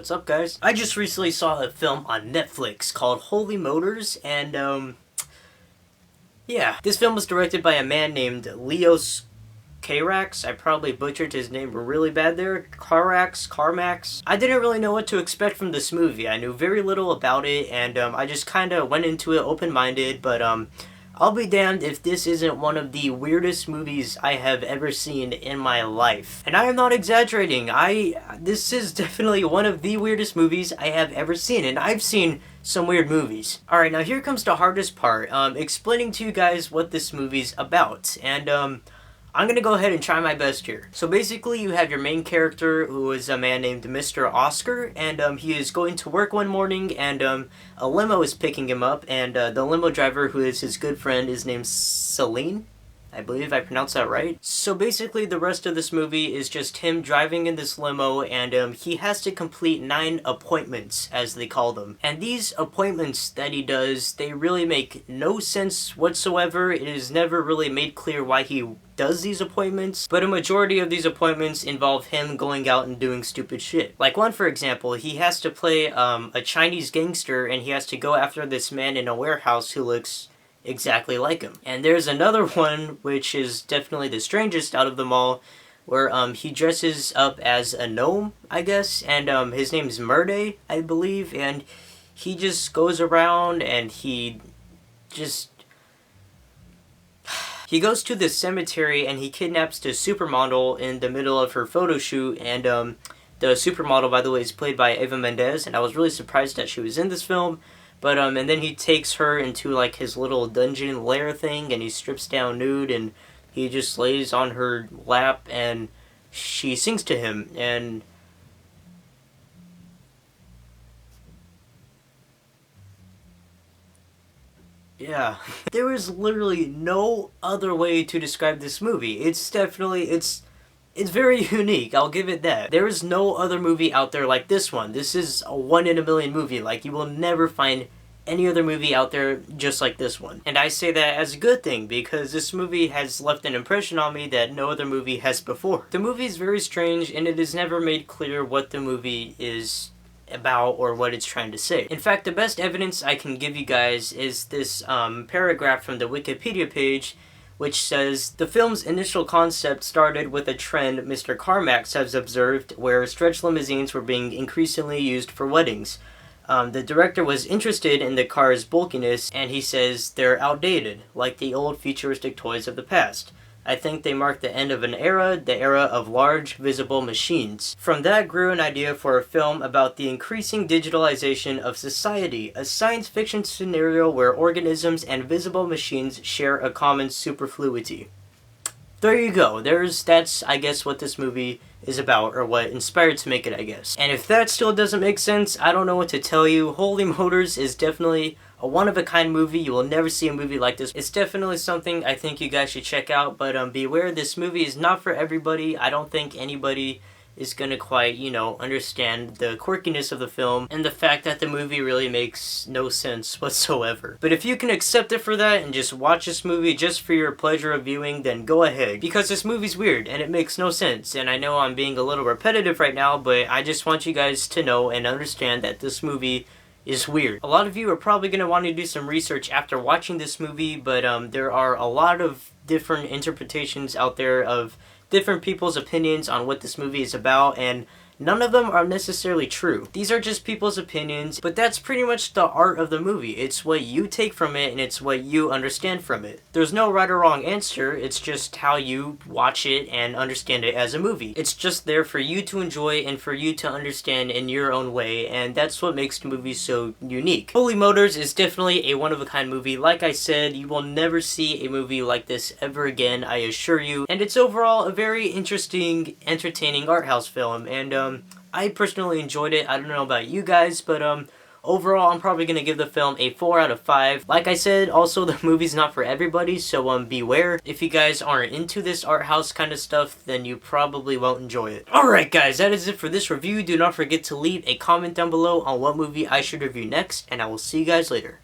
What's up, guys? I just recently saw a film on Netflix called Holy Motors, and yeah. This film was directed by a man named Leos Carax. I probably butchered his name really bad there. Carmax. I didn't really know what to expect from this movie. I knew very little about it, and I just kind of went into it open-minded, but I'll be damned if this isn't one of the weirdest movies I have ever seen in my life. And I am not exaggerating. This is definitely one of the weirdest movies I have ever seen, and I've seen some weird movies. Alright, now here comes the hardest part, explaining to you guys what this movie's about. And I'm gonna go ahead and try my best here. So basically, you have your main character, who is a man named Mr. Oscar, and he is going to work one morning, and a limo is picking him up, and the limo driver, who is his good friend, is named Celine. I believe I pronounced that right. So basically, the rest of this movie is just him driving in this limo, and he has to complete 9 appointments, as they call them. And these appointments that he does, they really make no sense whatsoever. It is never really made clear why he does these appointments, but a majority of these appointments involve him going out and doing stupid shit. Like one, for example, he has to play a Chinese gangster, and he has to go after this man in a warehouse who looks exactly like him. And there's another one, which is definitely the strangest out of them all, where he dresses up as a gnome, I guess, and his name's Murde, I believe, and he just goes around and he goes to this cemetery and he kidnaps the supermodel in the middle of her photo shoot, and the supermodel, by the way, is played by Eva Mendes, and I was really surprised that she was in this film. But, and then he takes her into, like, his little dungeon lair thing, and he strips down nude, and he just lays on her lap, and she sings to him, and yeah. There is literally no other way to describe this movie. It's definitely, it's very unique, I'll give it that. There is no other movie out there like this one. This is a 1 in a million movie. Like, you will never find any other movie out there just like this one. And I say that as a good thing, because this movie has left an impression on me that no other movie has before. The movie is very strange, and it is never made clear what the movie is about or what it's trying to say. In fact, the best evidence I can give you guys is this paragraph from the Wikipedia page, which says, the film's initial concept started with a trend Mr. Carmax has observed where stretch limousines were being increasingly used for weddings. The director was interested in the car's bulkiness, and he says they're outdated, like the old futuristic toys of the past. I think they mark the end of an era, the era of large, visible machines. From that grew an idea for a film about the increasing digitalization of society, a science fiction scenario where organisms and visible machines share a common superfluity. There you go. That's, I guess, what this movie is about, or what inspired to make it, I guess. And if that still doesn't make sense, I don't know what to tell you. Holy Motors is definitely a one-of-a-kind movie. You will never see a movie like this. It's definitely something I think you guys should check out, but beware, this movie is not for everybody. I don't think anybody is gonna quite, understand the quirkiness of the film and the fact that the movie really makes no sense whatsoever. But if you can accept it for that and just watch this movie just for your pleasure of viewing, then go ahead. Because this movie's weird and it makes no sense, and I know I'm being a little repetitive right now, but I just want you guys to know and understand that this movie is weird. A lot of you are probably going to want to do some research after watching this movie, but there are a lot of different interpretations out there of different people's opinions on what this movie is about, and none of them are necessarily true. These are just people's opinions, but that's pretty much the art of the movie. It's what you take from it, and it's what you understand from it. There's no right or wrong answer, it's just how you watch it and understand it as a movie. It's just there for you to enjoy and for you to understand in your own way, and that's what makes the movie so unique. Holy Motors is definitely a one-of-a-kind movie. Like I said, you will never see a movie like this ever again, I assure you. And it's overall a very interesting, entertaining art house film, and I personally enjoyed it. I don't know about you guys, but overall, I'm probably going to give the film a 4 out of 5. Like I said, also, the movie's not for everybody, so beware. If you guys aren't into this art house kind of stuff, then you probably won't enjoy it. Alright guys, that is it for this review. Do not forget to leave a comment down below on what movie I should review next, and I will see you guys later.